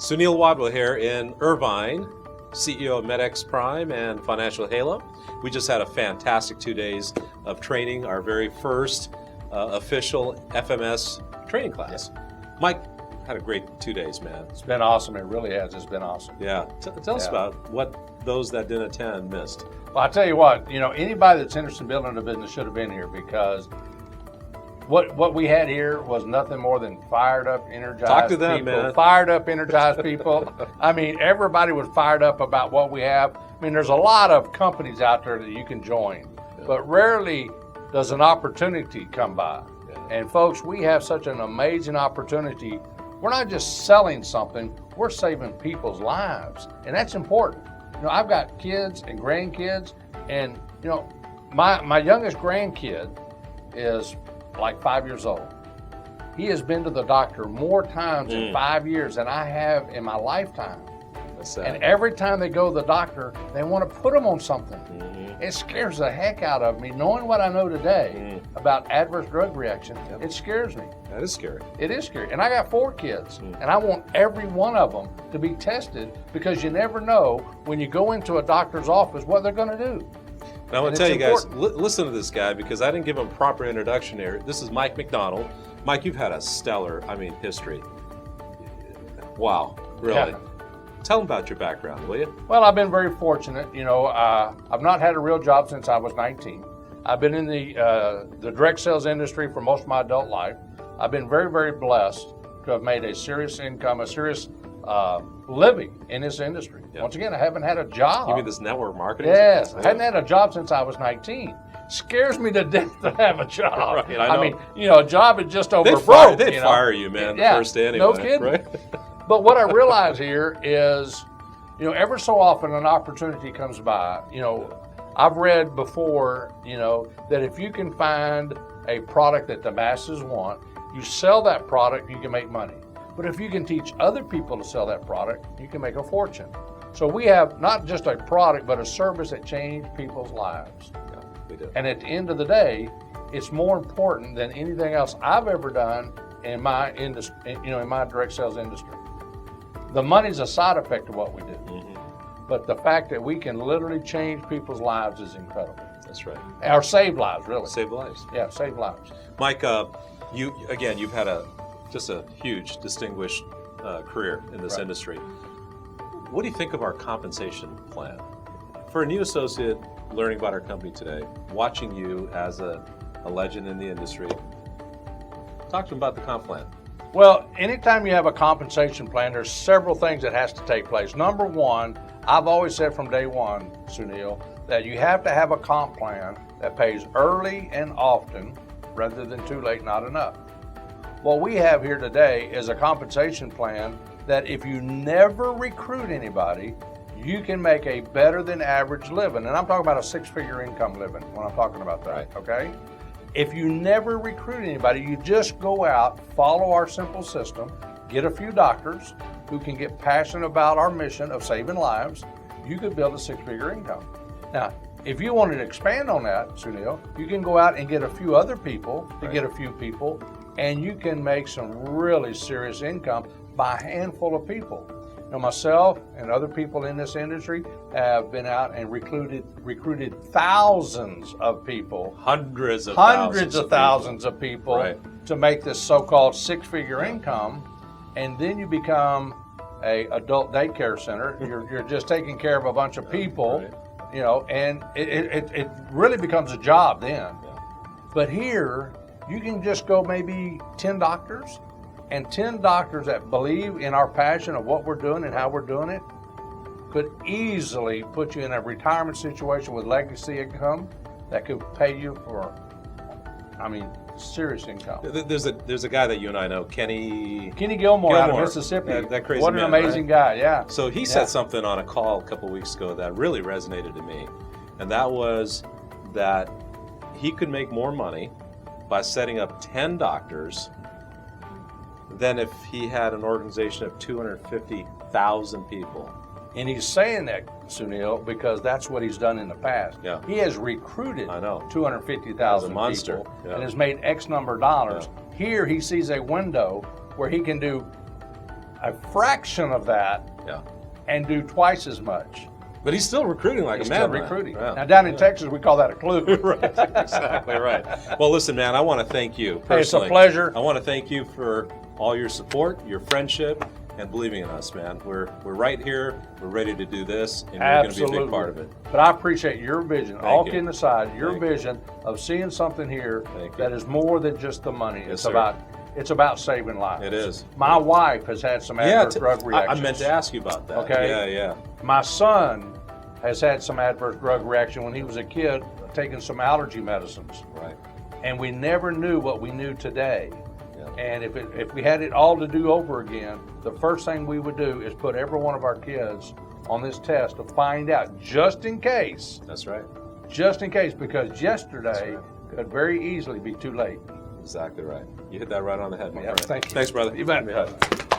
Sunil Wadhwa here in Irvine, CEO of MedX Prime and Financial Halo. We just had a fantastic 2 days of training, our very first official FMS training class. Mike had a great 2 days, man. It's been awesome. It really has. It's been awesome. Yeah. Tell us about what those that didn't attend missed. Well, I tell you what, anybody that's interested in building a business should have been here, because what we had here was nothing more than fired up, energized Talk to them, people. man. Fired up, energized people. I mean, everybody was fired up about what we have. I mean, there's a lot of companies out there that you can join, but rarely does an opportunity come by. And folks, we have such an amazing opportunity. We're not just selling something, we're saving people's lives, and that's important. I've got kids and grandkids, and my youngest grandkid is like 5 years old. He has been to the doctor more times in 5 years than I have in my lifetime. That's sad. And every time they go to the doctor, they want to put them on something. It scares the heck out of me. Knowing what I know today about adverse drug reaction, it scares me. That is scary. It is scary. And I got 4 kids, and I want every one of them to be tested, because you never know when you go into a doctor's office what they're going to do. Now, I'm going to tell you guys, listen to this guy, because I didn't give him proper introduction here. This is Mike McDonald. Mike, you've had a stellar, history. Wow, really. Yeah. Tell him about your background, will you? Well, I've been very fortunate. I've not had a real job since I was 19. I've been in the direct sales industry for most of my adult life. I've been very, very blessed to have made a serious income, a serious living in this industry. Yep. Once again, I haven't had a job. You mean this network marketing? Yes, I hadn't had a job since I was 19. Scares me to death to have a job. Right, I know. mean, a job is just over They'd fire you, man, the first day anyway. No kidding. Right? But what I realize here is, ever so often an opportunity comes by. I've read before, that if you can find a product that the masses want, you sell that product, you can make money. But if you can teach other people to sell that product, you can make a fortune. So we have not just a product, but a service that changed people's lives. Yeah, we do. And at the end of the day, it's more important than anything else I've ever done in my industry, in my direct sales industry. The money's a side effect of what we do. But the fact that we can literally change people's lives is incredible. That's right. Or save lives, really. Save lives. Yeah, save lives. Mike, you've had just a huge, distinguished career in this industry. What do you think of our compensation plan? For a new associate learning about our company today, watching you as a legend in the industry, talk to them about the comp plan. Well, anytime you have a compensation plan, there's several things that has to take place. Number one, I've always said from day one, Sunil, that you have to have a comp plan that pays early and often rather than too late, not enough. What we have here today is a compensation plan that if you never recruit anybody, you can make a better than average living. And I'm talking about a 6-figure income living when I'm talking about that, okay? If you never recruit anybody, you just go out, follow our simple system, get a few doctors who can get passionate about our mission of saving lives, you could build a 6-figure income. Now, if you wanted to expand on that, Sunil, you can go out and get a few other people to get a few people, and you can make some really serious income by a handful of people. Myself and other people in this industry have been out and recruited thousands of people, hundreds of thousands of people to make this so-called 6-figure income, and then you become a adult daycare center. You're just taking care of a bunch of people, and it really becomes a job then. But here, you can just go maybe 10 doctors, and 10 doctors that believe in our passion of what we're doing and how we're doing it could easily put you in a retirement situation with legacy income that could pay you for, serious income. There's a guy that you and I know, Kenny Gilmore out of Mississippi. That crazy what an man, amazing guy, yeah. So he said something on a call a couple weeks ago that really resonated to me, and that was that he could make more money by setting up 10 doctors than if he had an organization of 250,000 people. And he's saying that, Sunil, because that's what he's done in the past. Yeah. He has recruited 250,000 monster. people and has made X number of dollars. Here he sees a window where he can do a fraction of that Yeah. and do twice as much. But he's still recruiting like He's a still madman. recruiting. Yeah. Now down in Texas, we call that a clue. Right, exactly right. Well, listen, man, I want to thank you personally. Hey, it's a pleasure. I want to thank you for all your support, your friendship, and believing in us, man. We're right here. We're ready to do this, and you're going to be a big part of it. But I appreciate your vision, Thank all you. kidding aside, your Thank you. vision of seeing something here Thank you. that is more than just the money. Yes, It's sir. about saving lives. It is. My wife has had some adverse drug I reactions. meant to ask you about that. Okay. Yeah. My son has had some adverse drug reaction when he was a kid, taking some allergy medicines. Right. And we never knew what we knew today. Yeah. And if we had it all to do over again, the first thing we would do is put every one of our kids on this test to find out, just in case, That's right. because yesterday could very easily be too late. Exactly right. You hit that right on the head, my Yeah, friend. thank you. Thanks, brother. You bet. Give me a hug.